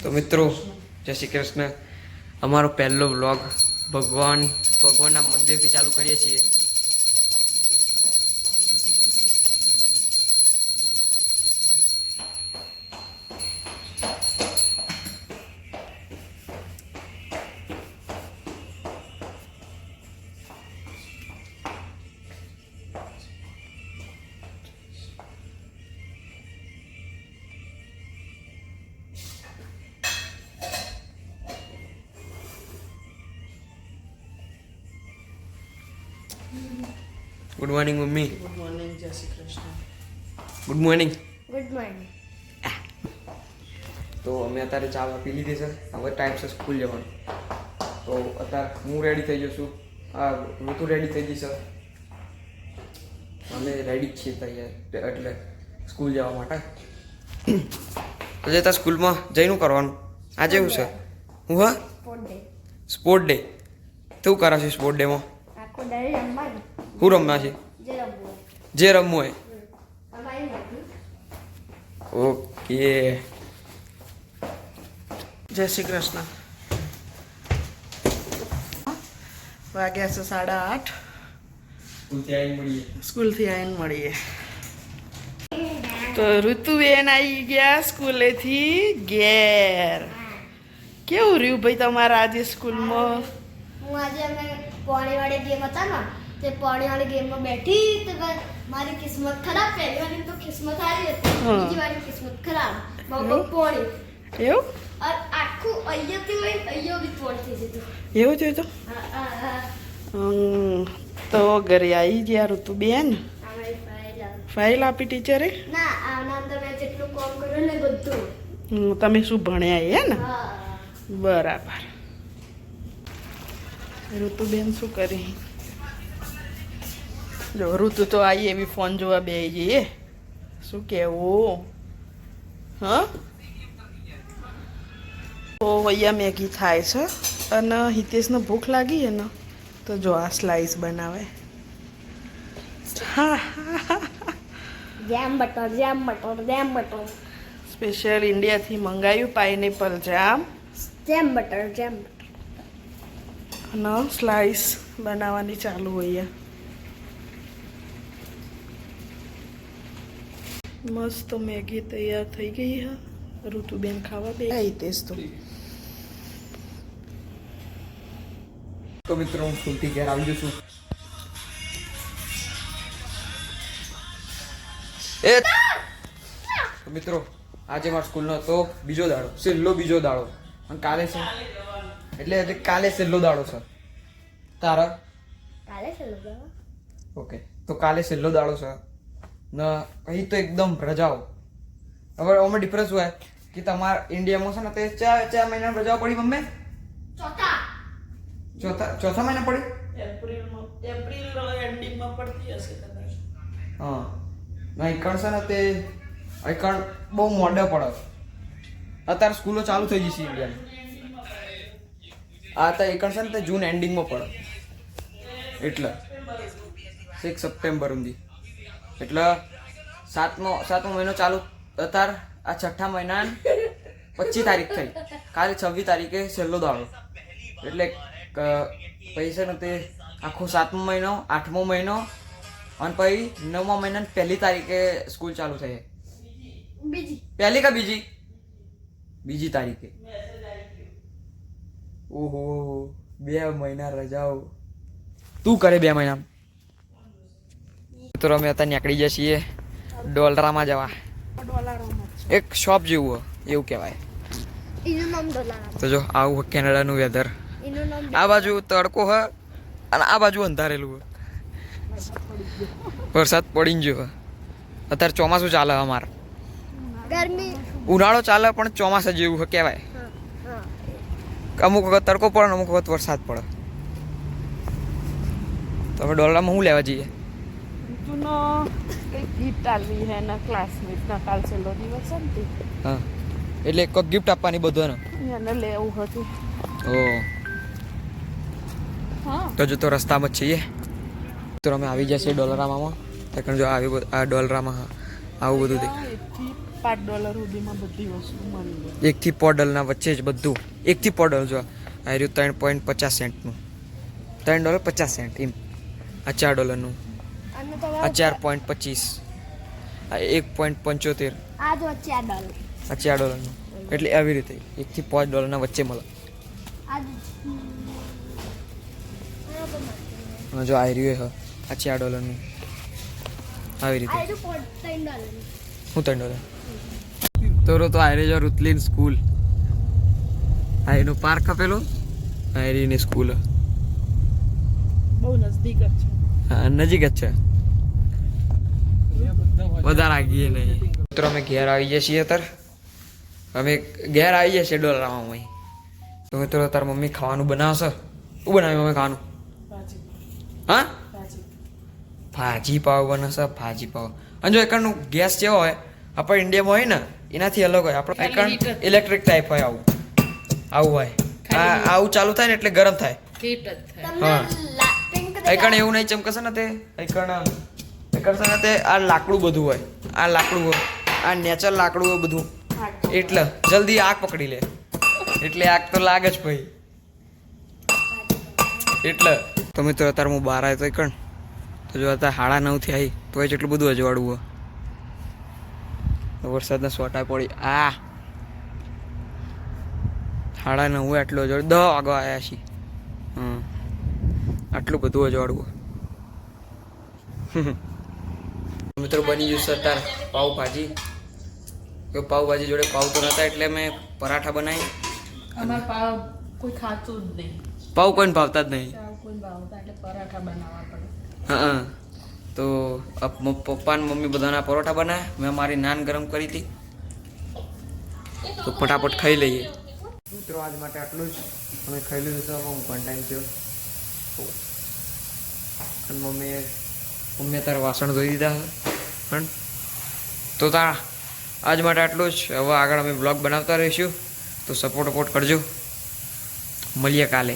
તો મિત્રો જય શ્રી કૃષ્ણ. અમારો પહેલો વ્લોગ ભગવાનના મંદિરથી ચાલુ કરીએ છીએ. Good morning mummy. Good morning, જય Shri Krishna. Good morning. Good morning. તો અમે અત્યારે ચા પી લીધી છે. હવે ટાઈમ છે સ્કૂલ જવાનું. તો અત્યારે હું રેડી થઈ જશું. હા, ઋતુ રેડી થઈ ગઈ છે. અમે રેડી જ છીએ તૈયાર એટલે સ્કૂલ જવા માટે. તો જતા સ્કૂલમાં જઈને કરવાનું આજે એવું છે. હું હા સ્પોર્ટ ડે. શું કરાશે સ્પોર્ટ ડેમાં? આખો દાડે રમવાનું. શું રમવા છે? જે રમવું હોય. ઓકે. જય શ્રી કૃષ્ણ. વાગ્યા છે 8:30. સ્કૂલથી આવીને મળીએ. તો ઋતુબેન આવી ગયા સ્કૂલેથી ઘેર. કેવું રહ્યું ભાઈ તમારા આજે સ્કૂલમાં? હું આજે અમે પોણીવાળી ગેમ હતા ને તે પોણીવાળી ગેમમાં બેઠી તો મારી કિસ્મત ખરાબ. પહેલી વાળી તો કિસ્મત સારી હતી, બીજી વાળી કિસ્મત ખરાબ. બહુ પોણી એવું આખું અહીંયાથી લઈને અહીંયા બી પોણી થઈ જતું. એવું થયું તો તો ઘરે આવી ગયા ઋતુબેન. ફાઇલ આપી ટીચરે? ના, આના અંદર મેં જેટલું કામ કર્યું ને બધું. તમે શું ભણ્યા હે ને? હા. બરાબર. ઋતુબેન શું કરી? જો ઋતુ તો આવી એવી ફોન જોવા બેસી જઈએ. શું કેવું? હા, તો અહીંયા મેગી થાય છે અને હિતેશને ભૂખ લાગી છે ને તો જો આ સ્લાઈસ બનાવે. હા, જેમ બટર જેમ બટર જેમ બટર સ્પેશિયલ ઇન્ડિયાથી મંગાવ્યું પાઇનેપલ જામ જેમ બટર જેમ બટર. અને સ્લાઈસ બનાવવાની ચાલુ હોય. મસ્ત મેગી તૈયાર થઈ ગઈ છે. ઋતુબેન ખાવા બે હિતેશ તો મિત્રો હું સ્કૂલથી ઘેર આવી છું. તો મિત્રો આજે મારા સ્કૂલનો તો બીજો દાડો, બીજો દાડો. અને કાલે છે એટલે આજે કાલે છેલ્લો દાડો છે. તારા કાલે ચાલો જાવ. ઓકે, તો કાલે છેલ્લો દાડો છે ને અહીં તો એકદમ રજાઓ. હવે આમાં ડિફરન્સ હોય કે તમારા ઇન્ડિયામાં છે ને તે ચાર મહિનાની રજાઓ પડી મમ્મી. ચોથા મહિના પડી. એપ્રિલ એન્ડિંગમાં પડતી હશે કદાચ. હા, ના એકણ છે ને તે એકણ બહુ મોડે પડે. અત્યારે સ્કૂલો ચાલુ થઈ જશે ઇન્ડિયાની. આ તો એકણ છે ને તે જૂન એન્ડિંગમાં પડે એટલે 6 સપ્ટેમ્બર સુધી. એટલે સાતમો મહિનો ચાલુ. અત્યારે આ છઠ્ઠા મહિના 25 તારીખ થઈ. કાલે 26 તારીખે છેલ્લો દાડો. એટલે પૈસા ને તે આખો 7મો મહિનો, 8મો મહિનો અને પછી 9મા મહિનાની 1લી તારીખે સ્કૂલ ચાલુ થઈ. પહેલી કે બીજી તારીખે. ઓહો, 2 મહિના રજાઓ. તું કરે 2 મહિના? તો અમે અત્યારે નીકળી જઈએ છીએ ડોલરામાં જવા. એક શોપ જેવું એવું કહેવાય. એનું નામ ડોલારા. તો જો આવું કેનેડાનું વેધર. એનું નામ આ બાજુ તડકો હ અને આ બાજુ અંધારેલું. વરસાદ પડી ગયો. અત્યારે ચોમાસું ચાલે અમારે. ગરમી. ઉનાળો ચાલે પણ ચોમાસા જેવું કહેવાય. અમુક વખત તડકો પડે અમુક વખત વરસાદ પડે. તો હવે ડોલરામાં શું લેવા જઈએ? ઋતુનો કંઈક ગિફ્ટ આલવી છે એના ક્લાસમેટના. કાલ છેલ્લો દિવસ છે ને. હા, એટલે કોઈક ગિફ્ટ આપવાની બધાને. એને લેવું હતું. ઓ હા, તો જો તો રસ્તામાં જ છીએ. તો અમે આવી જશે ડોલરામાં. જો આ ડોલરામાં આવું બધું દેખાય. $5 સુધીમાં બધી વસ્તુ મળી જાય. 1 થી $4 વચ્ચે જ બધું. 1 થી $4 જો આ રહ્યું 3.50 સેન્ટનું, $3.50 એમ. આ $4નું, અને આ તમારે 4.25, આ 1.75, આ જો $4 આ $4નું. એટલે આવી રીતે 1 થી $5 વચ્ચે મળે. આ જ અને જો આ રહ્યું આ $4નું આવી રીતે. આ જો $3 હું $3 તો આયરે જો રુતલીન સ્કૂલ, આ એનું પાર્ક આપેલું, આયરીની સ્કૂલ બહુ નજદીક જ છે. હા નજીક જ છે, વધારે આગીએ નહીં. મિત્રો અમે ઘેર આવી જઈએ છીએ અત્યારે, અમે ઘેર આવી જઈએ છીએ ડોલરામાં. તો મિત્રો તાર મમ્મી ખાવાનું બનાવશે. શું બનાવ્યું મમ્મી ખાવાનું? ભાજી હા ભાજી ભાજી પાવ બનાવશે, ભાજી પાવ. અને જો એકણનું ગેસ જેવો હોય આપણે ઇન્ડિયામાં હોય ને એનાથી અલગ હોય. આપણે એકણ ઇલેક્ટ્રિક ટાઈપ હોય, આવું હોય. આવું ચાલુ થાય ને એટલે ગરમ થાય. હીટ જ થાય. હા. તમને પિંક એકણ એવું નહીં ચમકશે ને તે એકણ છે ને તે આ લાકડું બધું હોય, આ લાકડું હોય, આ નેચરલ લાકડું હોય બધું, એટલે જલ્દી આગ પકડી લે. એટલે આગ તો લાગે જ ભાઈ. એટલે તો મિત્રો અત્યારે હું બહાર આવ્યો તો એકણ તો જો અત્યારે 9:30 આવી તો એ જેટલું બધું અજવાળું હોય. વરસાદના સોટા પડી. 9:30 આટલું અજવાળું, 10 વાગવા આવ્યા છીએ. આટલું બધું અજવાળું. મિત્રો બની ગયું છે અત્યારે પાવભાજી. પાવભાજી જોડે પાવ તો નતા એટલે મેં પરાઠા બનાવી. અમાર પાવ કોઈ ખાતું જ નહીં. પાવ કોઈને ભાવતા જ નહીં. પાવ કોઈ ભાવતા એટલે પરાઠા બનાવવા પડે. હા તો પપ્પા ને મમ્મી બધાના પરોઠા બનાવ્યા, મેં મારી નાન ગરમ કરી હતી. તો ફટાફટ ખાઈ લઈએ. મિત્રો આજ માટે આટલું જ. અમે ખાઈ લીધું છે. હું કંટાઈ ગયો. અને મમ્મીએ અત્યારે વાસણ ધોઈ દીધા પણ તો આજ માટે આટલું જ. હવે આગળ અમે બ્લોગ બનાવતા રહીશું, તો સપોર્ટ કરજો. મળીએ કાલે.